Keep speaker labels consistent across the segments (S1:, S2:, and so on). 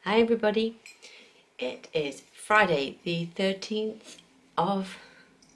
S1: Hi everybody, it is Friday the 13th of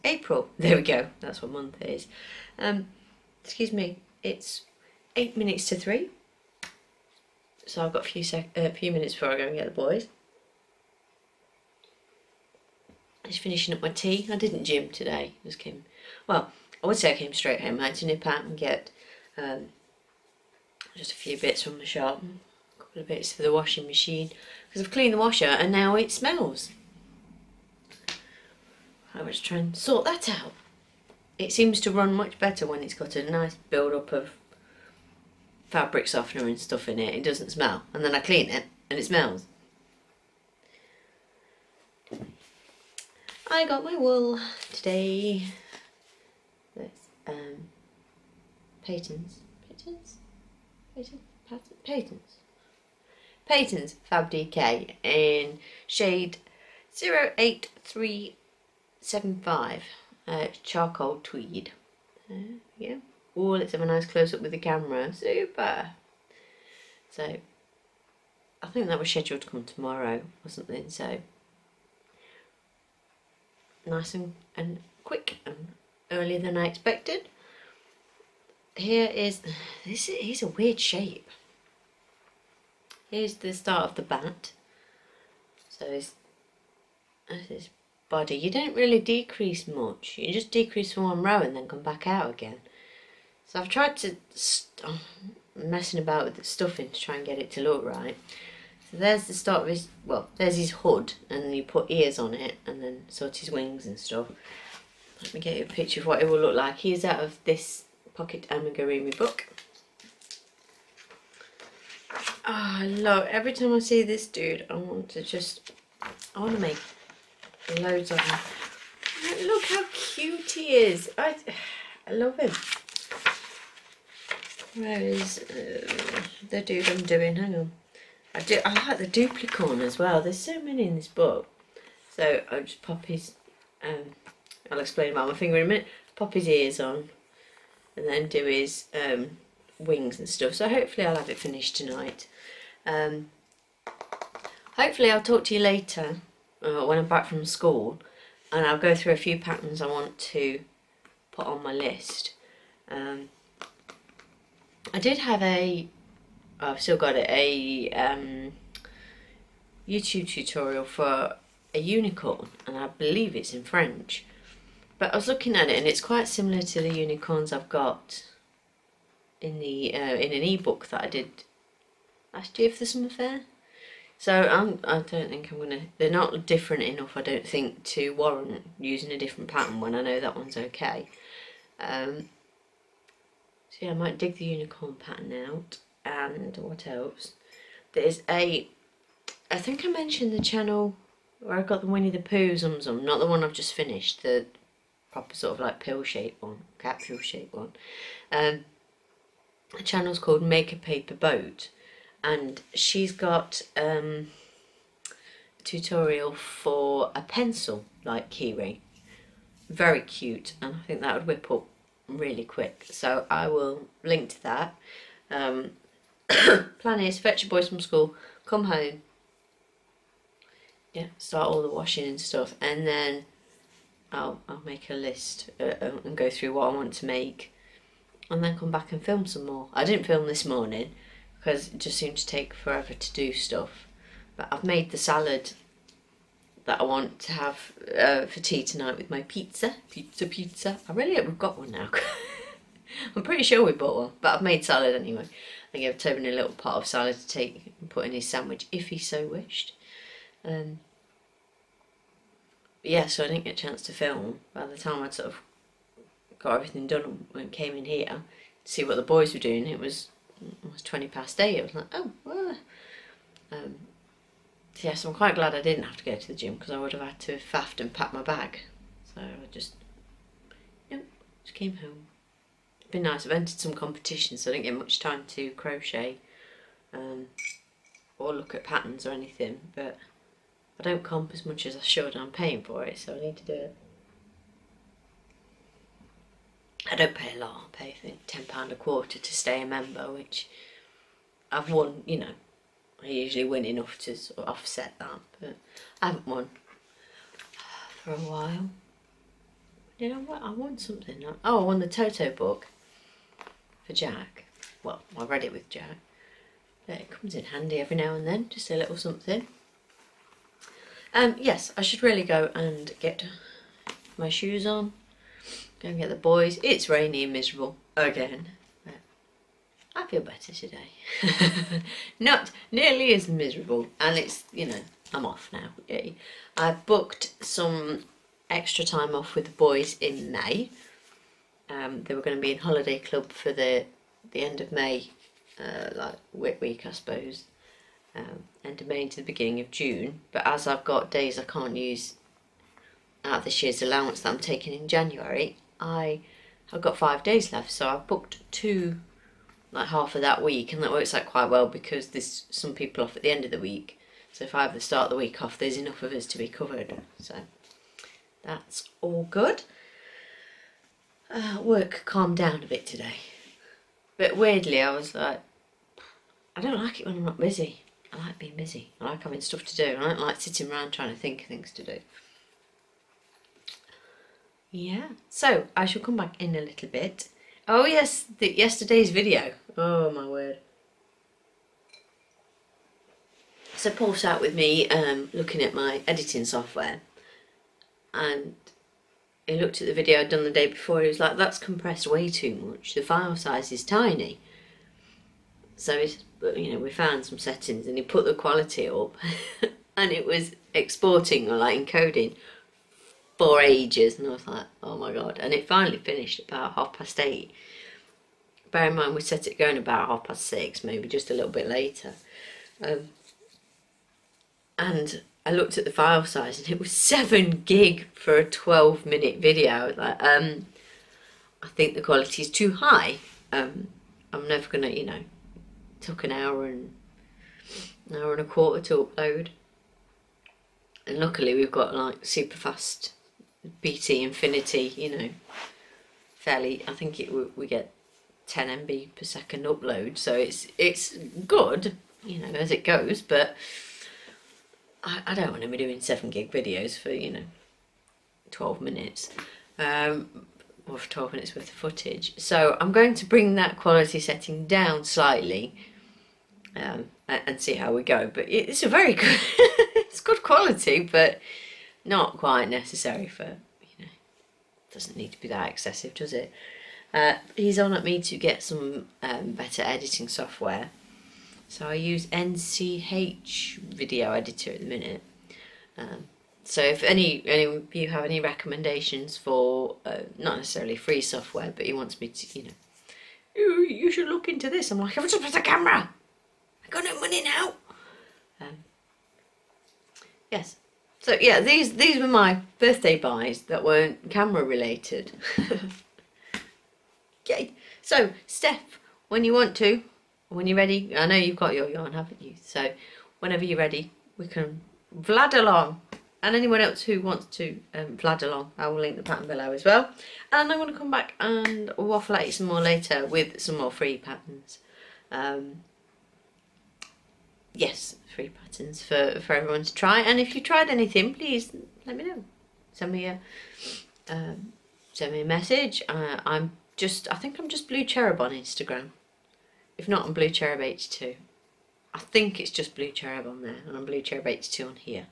S1: April. There we go, that's what month it is. Excuse me, it's 8 minutes to 3. So I've got a few minutes before I go and get the boys. Just finishing up my tea. I didn't gym today, just came, well, I would say I came straight home. I had to nip out and get just a few bits from the shop. A couple of bits for the washing machine because I've cleaned the washer and now it smells. I was trying to sort that out. It seems to run much better when it's got a nice build up of fabric softener and stuff in it. It doesn't smell, and then I clean it and it smells. I got my wool today. That's Peyton's Fab DK in shade 08375, charcoal tweed. Yeah. Oh, let's have a nice close up with the camera. Super. So I think that was scheduled to come tomorrow or something. So nice and quick and earlier than I expected. Here is, this is a weird shape. Here's the start of the bat. So this body. You don't really decrease much. You just decrease for one row and then come back out again. So I've tried to messing about with the stuffing to try and get it to look right. So there's the start of his, well, there's his hood, and then you put ears on it and then sort his wings and stuff. Let me get you a picture of what it will look like. He's out of this pocket Amigurumi book. Oh, I love, every time I see this dude, I want to make loads of him. Look how cute he is. I love him. Where is the dude I'm doing? Hang on. I like the duplicorn as well. There's so many in this book. So I'll just pop his, I'll explain about my finger in a minute. Pop his ears on and then do his wings and stuff. So hopefully I'll have it finished tonight. Hopefully I'll talk to you later when I'm back from school, and I'll go through a few patterns I want to put on my list. I did have I've still got it, a YouTube tutorial for a unicorn, and I believe it's in French. But I was looking at it and it's quite similar to the unicorns I've got in the in an ebook that I did last year for the summer fair. So I don't think I'm gonna. They're not different enough, I don't think, to warrant using a different pattern when I know that one's okay. So yeah, I might dig the unicorn pattern out. And what else? There's I think I mentioned the channel where I got the Winnie the Pooh Zum Zum, not the one I've just finished, the proper sort of like pill shaped one, capsule shaped one. The channel's called Make a Paper Boat, and she's got a tutorial for a pencil like keyring. Very cute, and I think that would whip up really quick. So I will link to that. Plan is fetch your boys from school, come home, yeah, start all the washing and stuff, and then I'll make a list and go through what I want to make, and then come back and film some more. I didn't film this morning because it just seemed to take forever to do stuff, but I've made the salad that I want to have for tea tonight with my pizza. I really hope we've got one now. I'm pretty sure we bought one, but I've made salad anyway. I gave Tobin a little pot of salad to take and put in his sandwich if he so wished. Yeah, so I didn't get a chance to film. By the time I'd sort of got everything done and came in here to see what the boys were doing, it was almost 20 past 8. I was like, oh, well. So yeah, so I'm quite glad I didn't have to go to the gym, because I would have had to have faffed and packed my bag. So I just came home. It's been nice. I've entered some competitions, so I didn't get much time to crochet or look at patterns or anything, but I don't comp as much as I should, and I'm paying for it, so I need to do it. I don't pay a lot. I pay, I think, £10 a quarter to stay a member, which I've won, you know, I usually win enough to sort of offset that, but I haven't won for a while. You know what? I won something. Oh, I won the Toto book for Jack. Well, I read it with Jack. But it comes in handy every now and then, just a little something. Yes, I should really go and get my shoes on. Go and get the boys. It's rainy and miserable again. But I feel better today. Not nearly as miserable. And it's, you know, I'm off now. Yay. I booked some extra time off with the boys in May. They were going to be in holiday club for the end of May, like Whit week I suppose, end of May to the beginning of June, but as I've got days I can't use out of this year's allowance that I'm taking in January, I've got 5 days left, so I've booked 2, like half of that week, and that works out quite well because there's some people off at the end of the week, so if I have the start of the week off there's enough of us to be covered, so that's all good. Work calmed down a bit today. But weirdly, I was like, I don't like it when I'm not busy. I like being busy. I like having stuff to do. I don't like sitting around trying to think of things to do. Yeah, so I shall come back in a little bit. Oh yes, yesterday's video. Oh my word. So Paul sat with me looking at my editing software, and he looked at the video I'd done the day before. He was like, that's compressed way too much. The file size is tiny. So you know, we found some settings and he put the quality up and it was exporting or like encoding for ages, and I was like, oh my god. And it finally finished about 8:30. Bear in mind we set it going about 6:30, maybe just a little bit later. And I looked at the file size and it was 7 gig for a 12-minute video. I was like, I think the quality is too high. I'm never gonna, you know, took an hour and a quarter to upload. And luckily we've got like super fast BT Infinity, you know, fairly, I think we get 10 MB per second upload, so it's good, you know, as it goes, but I don't want to be doing 7 gig videos for, you know, 12 minutes, or for 12 minutes worth of footage. So I'm going to bring that quality setting down slightly, and see how we go. But it's a very good, it's good quality, but not quite necessary for, you know, doesn't need to be that excessive, does it? He's on at me to get some better editing software. So I use NCH video editor at the minute. So if any of you have any recommendations for not necessarily free software, but he wants me to, you know, you should look into this. I'm like, I've just put a camera. I got no money now. Yes. So yeah, these were my birthday buys that weren't camera related. Yay. So Steph, when you want to. When you're ready, I know you've got your yarn, haven't you? So whenever you're ready, we can vlad along. And anyone else who wants to vlad along, I will link the pattern below as well. And I'm going to come back and waffle at you some more later with some more free patterns. Yes, free patterns for everyone to try. And if you tried anything, please let me know. Send me a message. I think I'm just Blue Cherub on Instagram. If not, I'm Blue Cherub H2. I think it's just Blue Cherub on there, and I'm Blue Cherub H2 on here.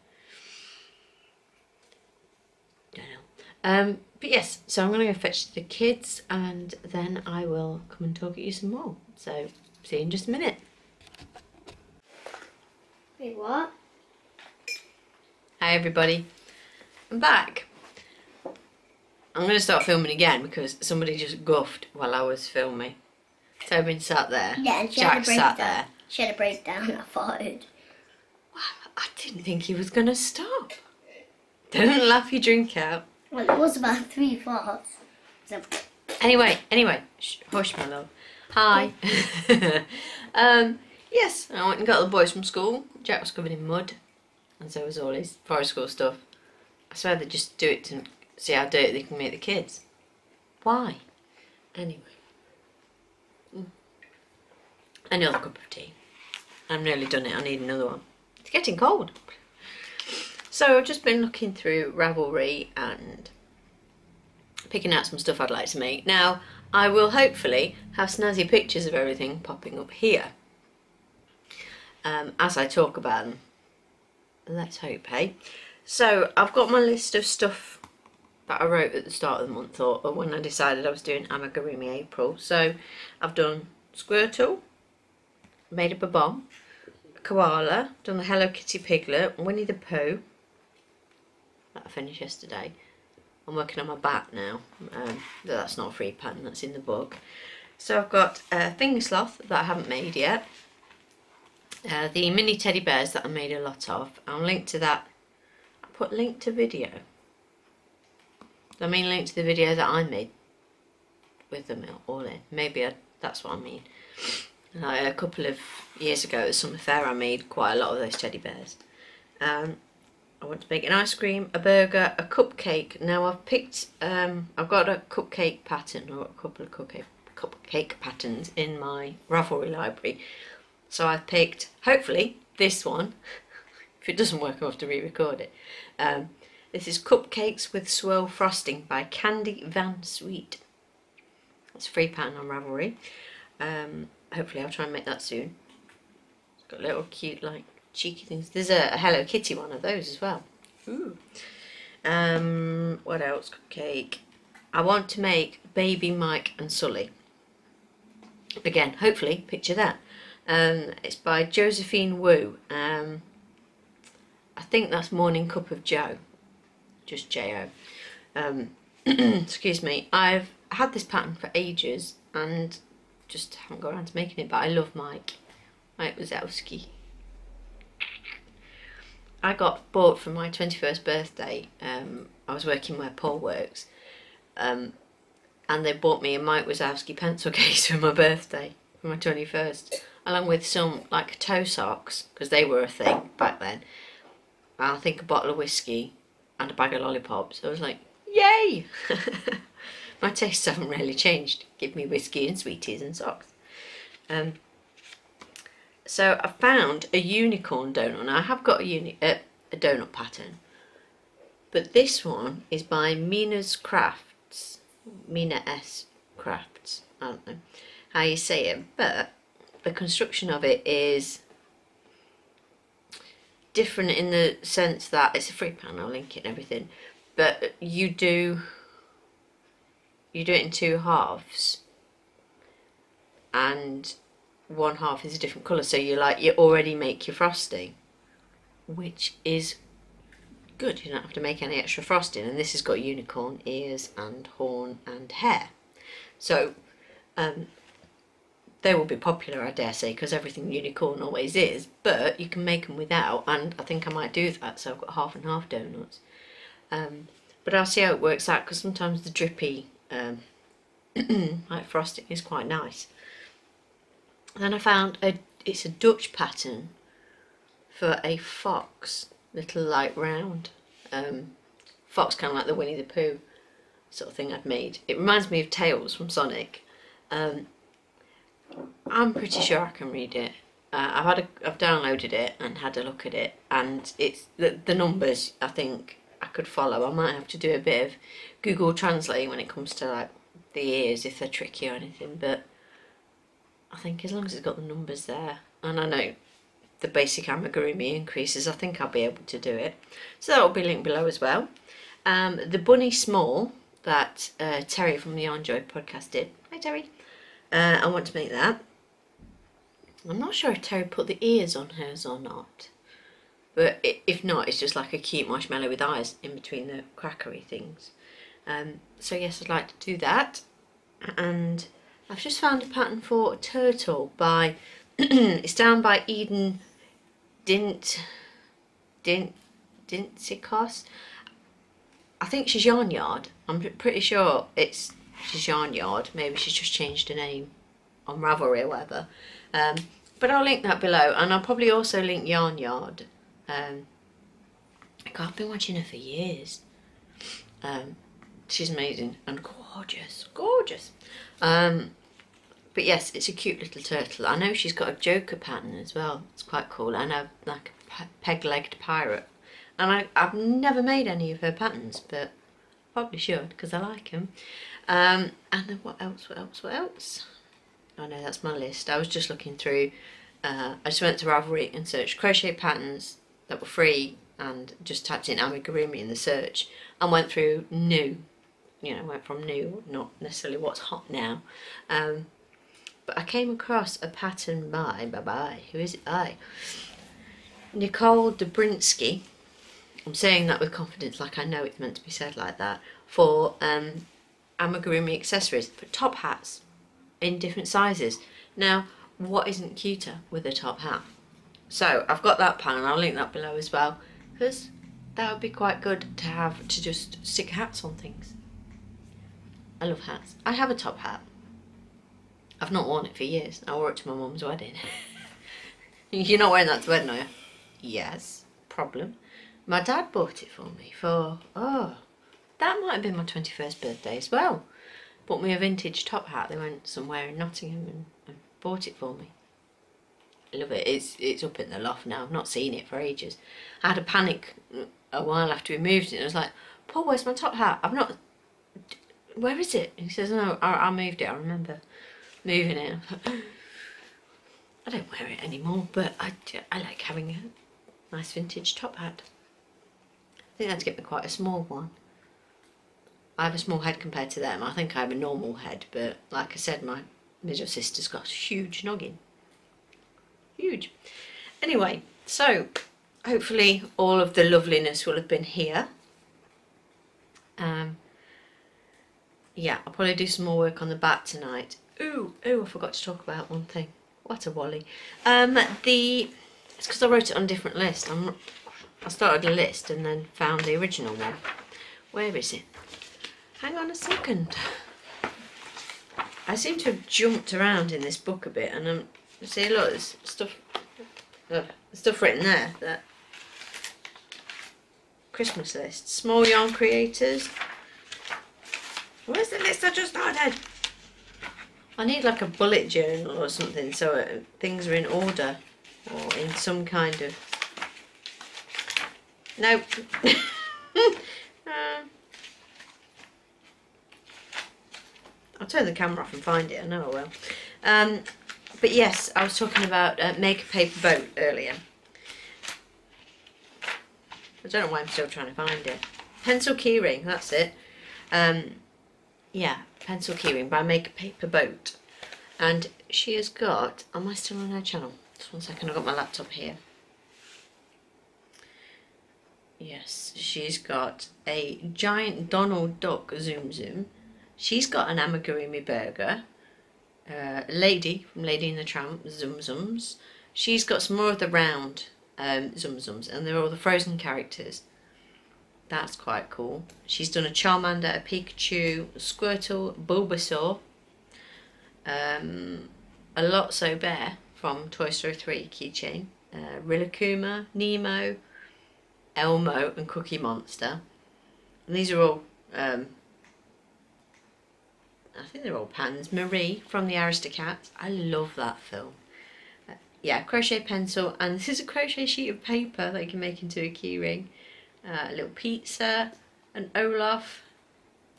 S1: Don't know. But yes, so I'm going to go fetch the kids, and then I will come and talk at you some more. So, see you in just a minute.
S2: Wait, what?
S1: Hi everybody. I'm back. I'm going to start filming again because somebody just guffed while I was filming. Tobin sat there.
S2: Yeah, and
S1: Jack sat there.
S2: She had a breakdown, I thought.
S1: Wow, I didn't think he was going to stop. Don't laugh your drink out.
S2: Well, it was about 3 farts. So.
S1: Anyway, hush my love. Hi. Yes, I went and got the boys from school. Jack was covered in mud, and so was all his forest school stuff. I swear they just do it to see how dirty they can make the kids. Why? Anyway. Another cup of tea. I'm nearly done it. I need another one. It's getting cold. So I've just been looking through Ravelry and picking out some stuff I'd like to make. Now, I will hopefully have snazzy pictures of everything popping up here as I talk about them. Let's hope, hey? So I've got my list of stuff that I wrote at the start of the month, or when I decided I was doing Amigurumi April. So I've done Squirtle, made up a bomb, a koala, done the Hello Kitty Piglet, Winnie the Pooh, that I finished yesterday. I'm working on my bat now. That's not a free pattern, that's in the book. So I've got a finger sloth that I haven't made yet. The mini teddy bears that I made a lot of. I'll link to that. I put link to video. I mean link to the video that I made with them all in. Maybe that's what I mean. A couple of years ago at the summer fair I made quite a lot of those teddy bears. I want to make an ice cream, a burger, a cupcake. Now I've picked, I've got a cupcake pattern, or a couple of cupcake patterns in my Ravelry library. So I've picked, hopefully, this one. If it doesn't work, I'll have to re-record it. This is Cupcakes with Swirl Frosting by Candy Van Sweet. It's a free pattern on Ravelry. Hopefully I'll try and make that soon. It's got little cute, like, cheeky things. There's a Hello Kitty one of those as well. Ooh. What else? Cupcake. I want to make Baby Mike and Sully. Again, hopefully, picture that. It's by Josephine Wu. I think that's Morning Cup of Joe. Just J-O. Excuse me. I've had this pattern for ages and just haven't got around to making it, but I love Mike Wazowski. I got bought for my 21st birthday. I was working where Paul works, and they bought me a Mike Wazowski pencil case for my birthday, for my 21st, along with some like toe socks, because they were a thing back then. I think a bottle of whiskey and a bag of lollipops. I was like, yay! My tastes haven't really changed. Give me whiskey and sweeties and socks. So I found a unicorn donut. Now I have got a donut pattern, but this one is by Mina's Crafts. Mina S Crafts. I don't know how you say it, but the construction of it is different in the sense that it's a free pattern. I'll link it and everything, but you do it in two halves, and one half is a different colour, so you already make your frosting, which is good. You don't have to make any extra frosting, and this has got unicorn ears and horn and hair, so they will be popular, I dare say, because everything unicorn always is, but you can make them without, and I think I might do that. So I've got half and half donuts, but I'll see how it works out, because sometimes the drippy like frosting is quite nice. Then I found it's a Dutch pattern for a fox, little like round fox, kind of like the Winnie the Pooh sort of thing I'd made. It reminds me of Tails from Sonic. I'm pretty sure I can read it. I've downloaded it and had a look at it, and it's the numbers I think I could follow. I might have to do a bit of Google Translate when it comes to like the ears, if they're tricky or anything, but I think as long as it's got the numbers there, and I know the basic amigurumi increases, I think I'll be able to do it. So that will be linked below as well. The Bunny Small that Terry from the Enjoy podcast did. Hi Terry. I want to make that. I'm not sure if Terry put the ears on hers or not, but if not, it's just like a cute marshmallow with eyes in between the crackery things. So yes, I'd like to do that. And I've just found a pattern for a turtle by it's down by Eden Dintzikos. I think she's Yarnyard. I'm pretty sure she's Yarnyard. Maybe she's just changed her name on Ravelry or whatever. But I'll link that below, and I'll probably also link Yarnyard. I've been watching her for years. She's amazing and gorgeous, gorgeous. But yes, it's a cute little turtle. I know she's got a Joker pattern as well. It's quite cool. And a like a peg-legged pirate. And I've never made any of her patterns, but probably should because I like them. And then what else? Oh no, that's my list. I was just looking through. I just went to Ravelry and searched crochet patterns that were free and just typed in Amigurumi in the search and went through new. You know, went from new, not necessarily what's hot now. But I came across a pattern by, who is it by? Nicole Dobrinsky. I'm saying that with confidence, like I know it's meant to be said like that, for amigurumi accessories, for top hats in different sizes. Now, what isn't cuter with a top hat? So I've got that pattern, I'll link that below as well, because that would be quite good to have to just stick hats on things. I love hats. I have a top hat. I've not worn it for years. I wore it to my mum's wedding. You're not wearing that to wedding, are you? Yes. Problem. My dad bought it for me for, that might have been my 21st birthday as well. Bought me a vintage top hat. They went somewhere in Nottingham and bought it for me. I love it. It's up in the loft now. I've not seen it for ages. I had a panic a while after we moved it. I was like, Paul, where's my top hat? I've not... Where is it? And he says, no, I moved it. I remember moving it. I don't wear it anymore, but I like having a nice vintage top hat. I think that's get me quite a small one. I have a small head compared to them. I think I have a normal head, but like I said, my middle sister's got a huge noggin. Huge. Anyway, so hopefully all of the loveliness will have been here. Yeah, I'll probably do some more work on the back tonight. Ooh, I forgot to talk about one thing. What a wally. It's because I wrote it on a different list. I started a list and then found the original one. Where is it? Hang on a second. I seem to have jumped around in this book a bit, and see, look, there's stuff written there. That Christmas list. Small yarn creators. Where's the list I just started? I need like a bullet journal or something so things are in order or in some kind of... Nope. I'll turn the camera off and find it, I know I will. But yes, I was talking about make a paper boat earlier. I don't know why I'm still trying to find it. Pencil keyring, that's it. Yeah, pencil keyring by Make a Paper Boat. And she has got, am I still on her channel? Just one second, I've got my laptop here. Yes, she's got a giant Donald Duck Zoom Zoom. She's got an amigurumi burger. Lady from Lady and the Tramp, Zoom Zooms. She's got some more of the round Zoom Zooms, and they're all the frozen characters. That's quite cool. She's done a Charmander, a Pikachu, a Squirtle, Bulbasaur, a Lotso Bear from Toy Story 3 keychain, Rillakkuma, Nemo, Elmo and Cookie Monster. And these are all, I think they're all pans. Marie from the Aristocats. I love that film. Yeah, crochet pencil, and this is a crochet sheet of paper that you can make into a keyring. A little pizza, an Olaf,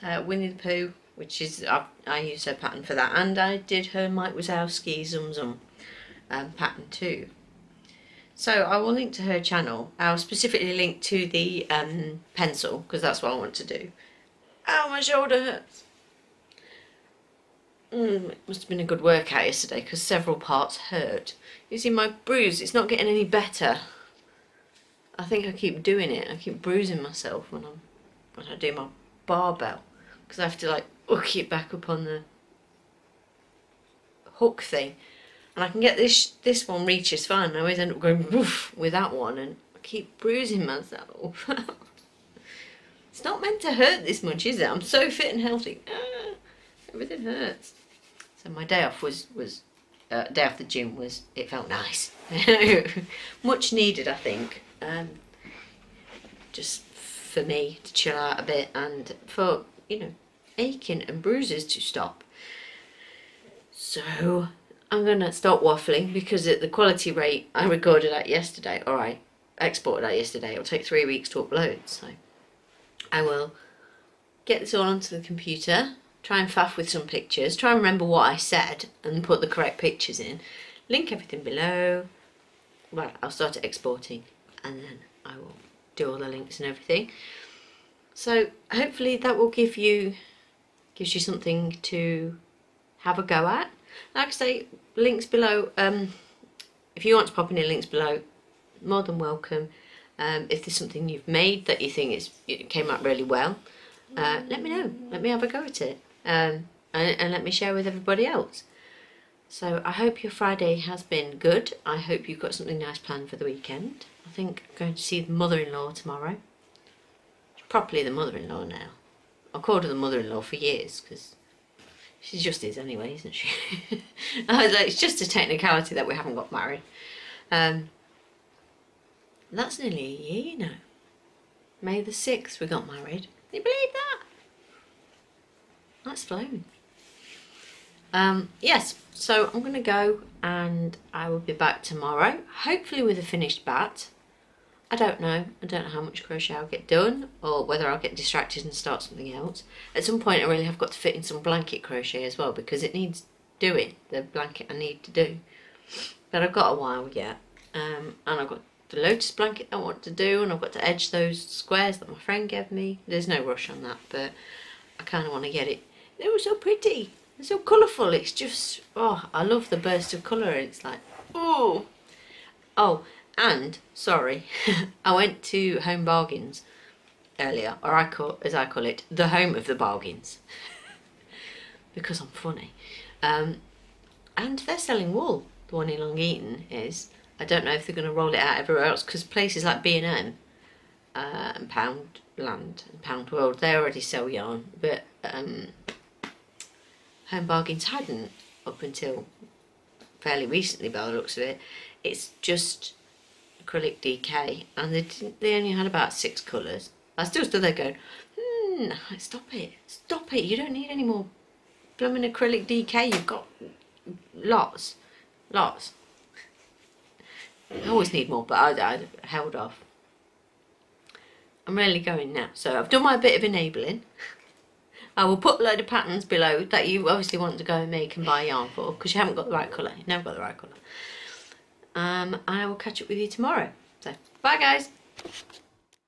S1: Winnie the Pooh, which is, I used her pattern for that, and I did her Mike Wazowski Zum Zum pattern too. So I will link to her channel. I'll specifically link to the pencil, because that's what I want to do. Ow, my shoulder hurts. It must have been a good workout yesterday, because several parts hurt. You see my bruise, it's not getting any better. I think I keep doing it. I keep bruising myself when I do my barbell, because I have to like hook it back up on the hook thing, and I can get this one reaches fine, and I always end up going woof with that one, and I keep bruising myself. It's not meant to hurt this much, is it? I'm so fit and healthy. Everything hurts. So my day off was day off the gym was, it felt nice. Much needed, I think. Just for me to chill out a bit, and for, you know, aching and bruises to stop. So I'm going to start waffling because at the quality rate I recorded at yesterday, or I exported at yesterday, it'll take 3 weeks to upload. So I will get this all onto the computer, try and faff with some pictures, try and remember what I said and put the correct pictures in, link everything below. Well, I'll start exporting and then I will do all the links and everything. So hopefully that will gives you something to have a go at. Like I say, links below. If you want to pop in links below, more than welcome. If there's something you've made that you think it came out really well, let me know. Let me have a go at it, and let me share with everybody else. So I hope your Friday has been good. I hope you've got something nice planned for the weekend. I think I'm going to see the mother-in-law tomorrow. She's properly the mother-in-law now. I've called her the mother-in-law for years because she just is anyway, isn't she? I was like, it's just a technicality that we haven't got married. That's nearly a year, you know. May the 6th we got married. Can you believe that? That's flown. Yes, so I'm going to go and I will be back tomorrow, hopefully with a finished bat. I don't know how much crochet I'll get done or whether I'll get distracted and start something else. At some point I really have got to fit in some blanket crochet as well because it needs doing, the blanket I need to do. But I've got a while yet, and I've got the lotus blanket I want to do, and I've got to edge those squares that my friend gave me. There's no rush on that, but I kind of want to get it. They were so pretty. They're so colourful. It's just, oh, I love the burst of colour. It's like, oh. Oh, and, sorry, I went to Home Bargains earlier, or as I call it, the home of the bargains. Because I'm funny. And they're selling wool. The one in Long Eaton is. I don't know if they're going to roll it out everywhere else because places like B&M and Poundland and Pound World, they already sell yarn, but Home Bargains hadn't up until fairly recently by the looks of it. It's just acrylic DK and they only had about 6 colours. I still stood there going, stop it, you don't need any more blooming acrylic DK, you've got lots. I always need more, but I held off. I'm really going now. So I've done my bit of enabling. I will put a load of patterns below that you obviously want to go and make and buy yarn for because you haven't got the right colour. You've never got the right colour. I will catch up with you tomorrow. So, bye guys.